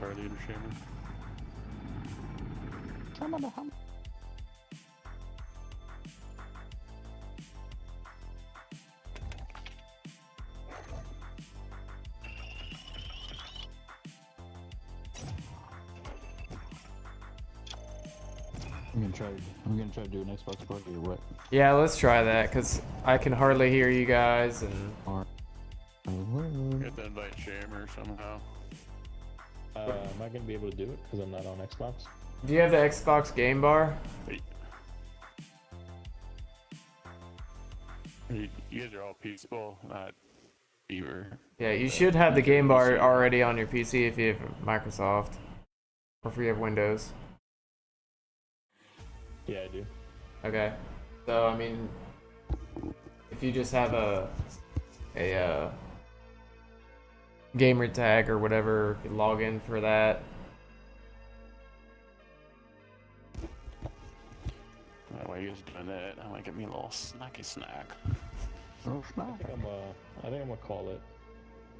party leader shamer. I'm gonna try to do an Xbox party or what? Yeah, let's try that, because I can hardly hear you guys, and... You have to invite shamer somehow. Am I gonna be able to do it because I'm not on Xbox? Do you have the Xbox game bar? You guys are all peaceful, not Beaver. Yeah, you should have the game bar already on your PC if you have Microsoft. Or if you have Windows. Yeah, I do. Okay. So, I mean, if you just have a gamer tag or whatever, you log in for that. While you guys are doing that, I might get me a little snacky snack. Oh, I think I'm gonna call it.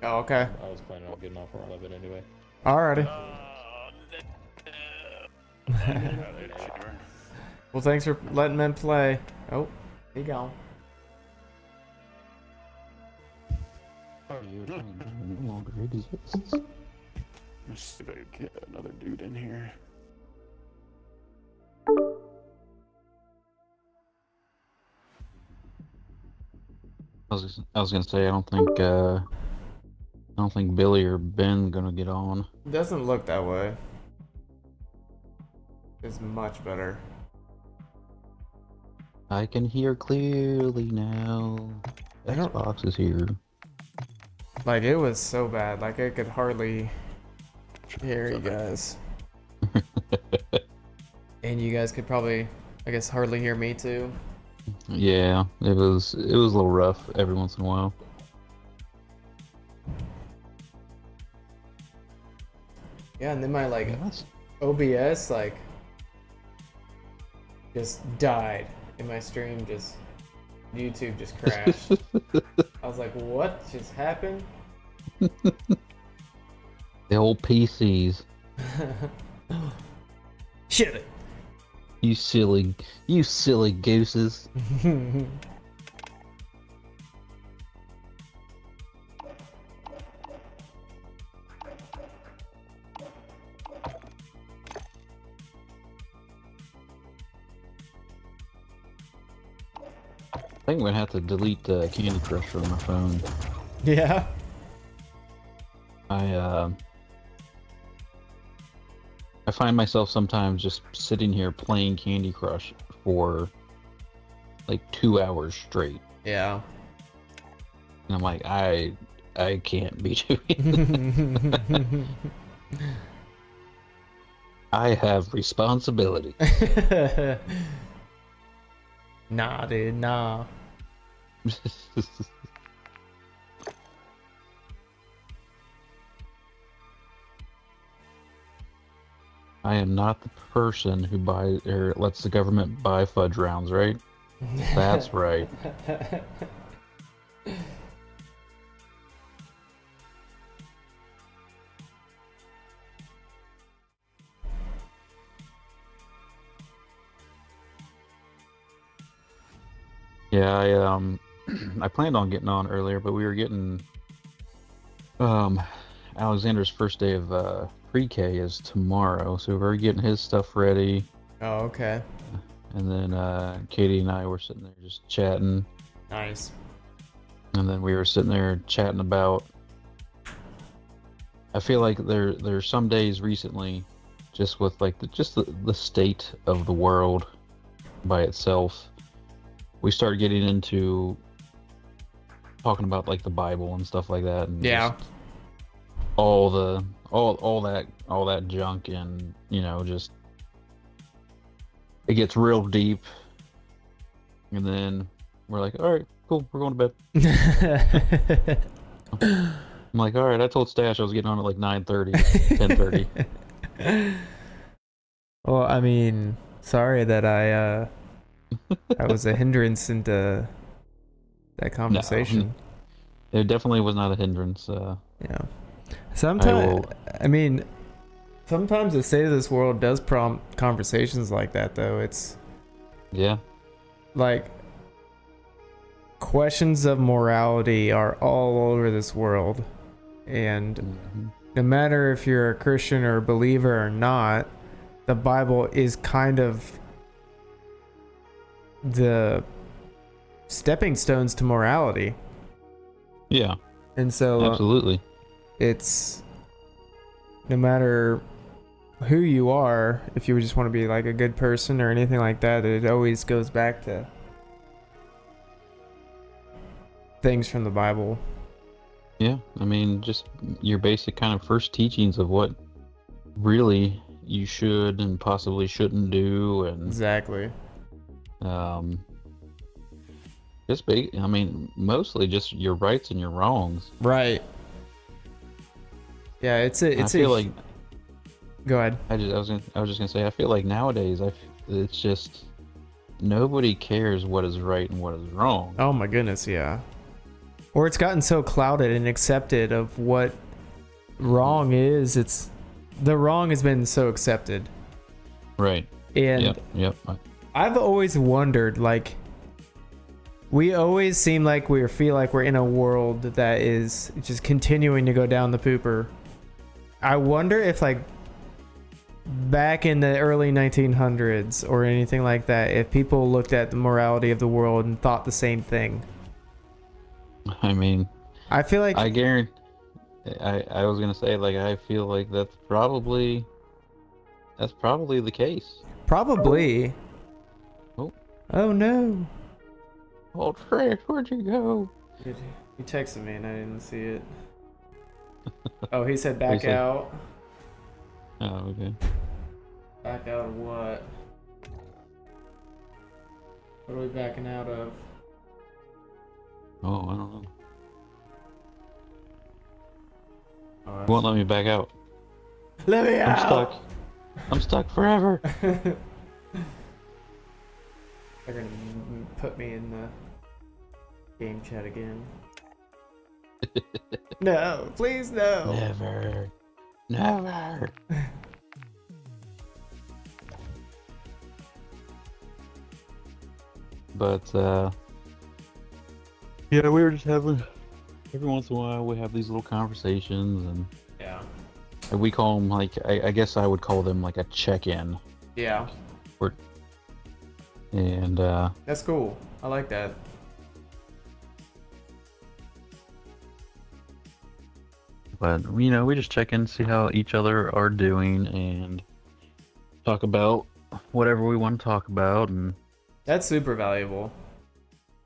Oh, okay. I was planning on getting off for 11 anyway. Alrighty. Shamer. Well, thanks for letting them play. Oh, he gone. Party no longer exists. Let's see if I can get another dude in here. I was gonna say I don't think Billy or Ben gonna get on. It doesn't look that way. It's much better. I can hear clearly now. Xbox is here. Like, it was so bad. Like, I could hardly hear you guys. And you guys could probably, I guess, hardly hear me too. Yeah, it was a little rough every once in a while. Yeah, and then my, like, Yes. OBS, like, just died. And my stream just, YouTube just crashed. I was like, what just happened? The old PCs. Shit. You silly gooses. I think I'm gonna have to delete Candy Crush from my phone. Yeah. I find myself sometimes just sitting here playing Candy Crush for like 2 hours straight. Yeah. And I'm like, I can't be doing that. I have responsibility. Nah, dude, nah. I am not the person who buys or lets the government buy fudge rounds, right? That's right. Yeah, I planned on getting on earlier, but we were getting Alexander's first day of pre-K is tomorrow, so we're getting his stuff ready. Oh, okay. And then Katie and I were sitting there just chatting, Nice. and then we were sitting there chatting about. I feel like there's some days recently, just with like the state of the world by itself, we started getting into talking about like the Bible and stuff like that, and Yeah. just all that junk, and you know, just it gets real deep, and then we're like, all right, cool, we're going to bed. I'm like, all right, I told Stash I was getting on at like 9:30, 10:30. Well, I mean, sorry that I was a hindrance into that conversation. It definitely was not a hindrance. Yeah. Sometimes, I mean, Sometimes the state of this world does prompt conversations like that, though. It's Yeah. like questions of morality are all over this world, and Mhm. no matter if you're a Christian or a believer or not, the Bible is kind of the stepping stones to morality. Yeah. And so Absolutely. it's no matter who you are, if you just want to be like a good person or anything like that, it always goes back to things from the Bible. Yeah. I mean, just your basic kind of first teachings of what really you should and possibly shouldn't do, and Exactly. just I mean, mostly just your rights and your wrongs. Right. Yeah, it's I feel like Go ahead. I was just gonna say, I feel like nowadays it's just nobody cares what is right and what is wrong. Oh my goodness, yeah. Or it's gotten so clouded and accepted of what wrong is. It's the wrong has been so accepted. Right. And Yep. I've always wondered, like, we always seem like we feel like we're in a world that is just continuing to go down the pooper. I wonder if, like, back in the early 1900s or anything like that, if people looked at the morality of the world and thought the same thing. I mean, I feel like I guarantee. I was gonna say, like, I feel like that's probably the case. probably. Oh no. Oh, Trish, where'd you go? He texted me and I didn't see it. Oh, he said He back said- out. Oh, okay. Back out of what? What are we backing out of? Oh, I don't know. Oh, Won't let me back out. let me I'm out! stuck. I'm stuck forever. They're gonna put me in the game chat again. No, please no. Never. Never. But yeah, we were just having, every once in a while we have these little conversations, and Yeah. we call them, like, I guess I would call them like a check-in. Yeah. And That's cool. I like that. but you know, we just check in, see how each other are doing, and talk about whatever we want to talk about. And That's super valuable.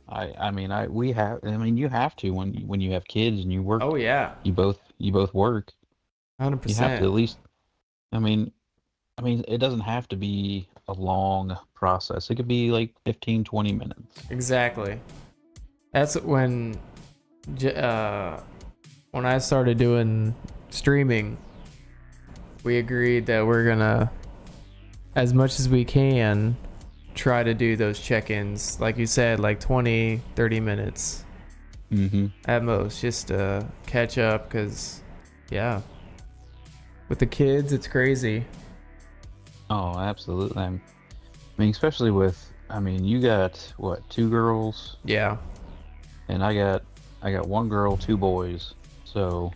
I mean, you have to when you have kids and you work. Oh yeah. You both work. 100%. You have to at least. I mean, it doesn't have to be a long process. It could be like 15, 20 minutes. Exactly. That's when I started doing streaming, we agreed that we're gonna, as much as we can, try to do those check-ins, like you said, like 20, 30 minutes Mm-hmm. at most, just to catch up, because, yeah, with the kids, it's crazy. Oh, absolutely. I mean, especially with, you got what, 2 girls, Yeah. and I got 1 girl, 2 boys. So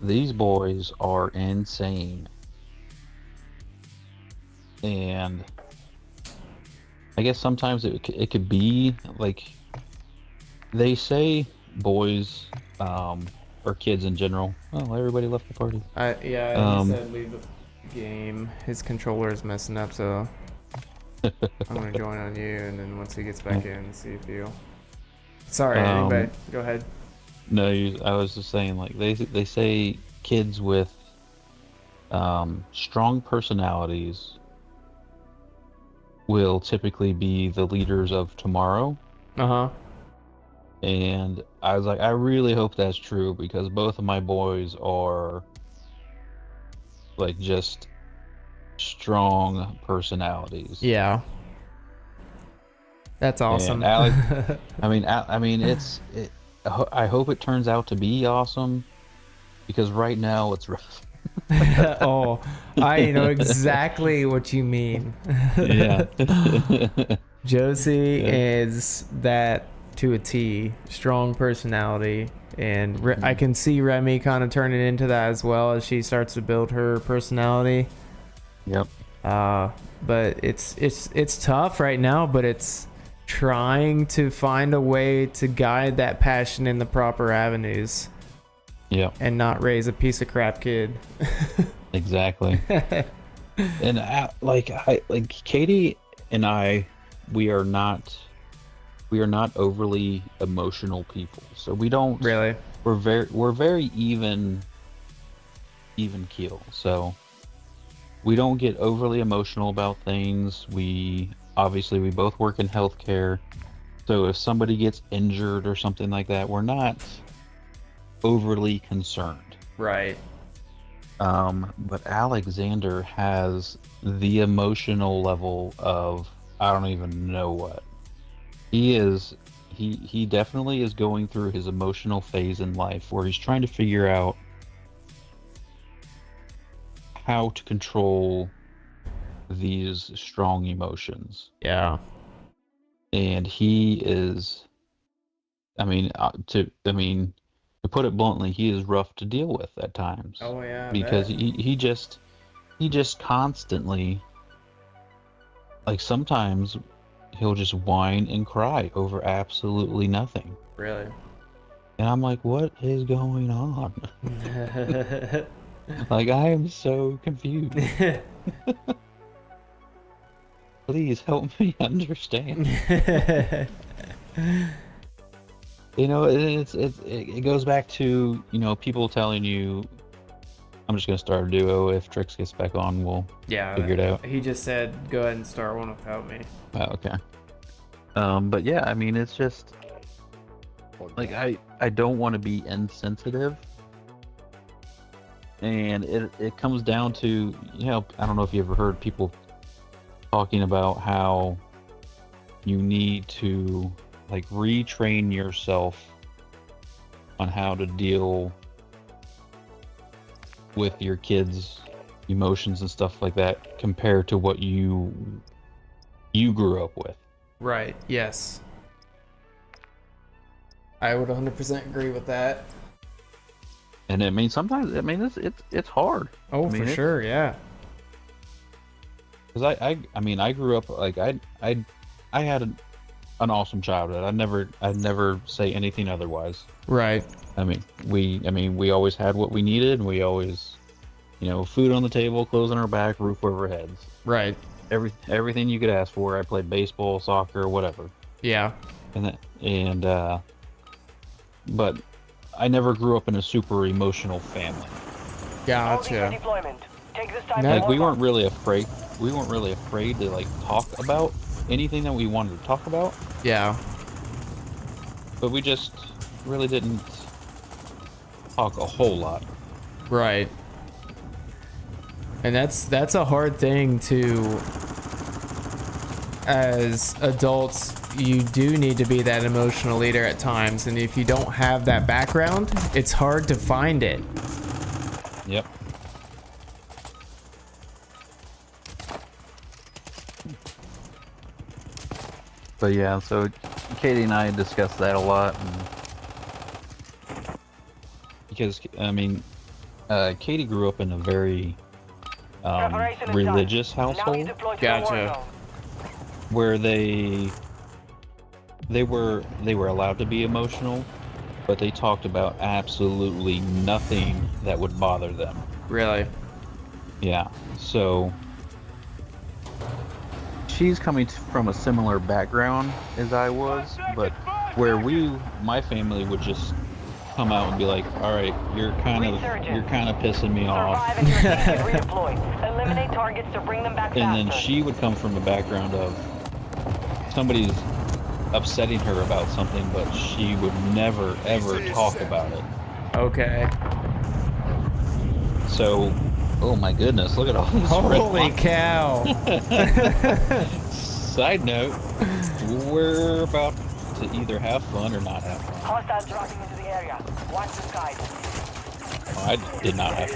these boys are insane. And I guess sometimes it could be like, they say boys, or kids in general. Oh, everybody left the party. He said leave the game. His controller is messing up, so I'm gonna join on you, and then once he gets back in, see if you. Sorry, anybody, go ahead. No, I was just saying, like, they say kids with strong personalities will typically be the leaders of tomorrow. Uh-huh. And I was like, I really hope that's true, because both of my boys are like just strong personalities. Yeah. That's awesome. And Alex, I hope it turns out to be awesome, because right now it's rough. Oh, I know exactly what you mean. Yeah. Josie Yeah. is that to a T. Strong personality. And I can see Remy kind of turning into that as well as she starts to build her personality. Yep. But it's tough right now, but it's trying to find a way to guide that passion in the proper avenues Yep. and not raise a piece of crap kid. Exactly. And like Katie and I, we are not overly emotional people. So we don't Really? we're very even keel. So we don't get overly emotional about things. We both work in healthcare. So if somebody gets injured or something like that, we're not overly concerned. Right. But Alexander has the emotional level of I don't even know what. He definitely is going through his emotional phase in life where he's trying to figure out how to control these strong emotions. Yeah. And he is, to put it bluntly, he is rough to deal with at times. Oh yeah. Because he just constantly, like, sometimes he'll just whine and cry over absolutely nothing. Really. And I'm like, what is going on? Like, I am so confused. Please help me understand. You know, it goes back to, people telling you, I'm just gonna start a duo. If Trix gets back on, we'll figure it out. He just said, go ahead and start one without me. Oh, okay. But yeah, I mean, it's just like I don't want to be insensitive, and it comes down to, I don't know if you ever heard people talking about how you need to like retrain yourself on how to deal with your kids' emotions and stuff like that compared to what you grew up with. Right. Yes. I would 100% agree with that. And I mean, sometimes it's hard. Oh, I mean, for sure. Yeah. Because I grew up like I had an awesome childhood. I'd never say anything otherwise. Right. I mean, we always had what we needed, and we always, food on the table, clothes on our back, roof over our heads. Right. Everything you could ask for. I played baseball, soccer, whatever. Yeah. But I never grew up in a super emotional family. Gotcha. Like we weren't really afraid. We weren't really afraid to like talk about anything that we wanted to talk about. Yeah. But we just really didn't talk a whole lot. Right. And that's a hard thing to, as adults, you do need to be that emotional leader at times, and if you don't have that background, it's hard to find it. Yep. But yeah, so Katie and I discussed that a lot, and because Katie grew up in a very religious household. Gotcha. Where they were allowed to be emotional, but they talked about absolutely nothing that would bother them. Really? Yeah. So she's coming from a similar background as I was, but where my family would just come out and be like, all right, you're kind of pissing me off. Eliminate targets to bring them back And then she would come from a background of somebody's upsetting her about something, but she would never ever talk about it. Okay. So, oh my goodness, look at all this Holy red cow. Side note, we're about to either have fun or not have fun. Hostiles dropping into the area. Watch the skies. I did not have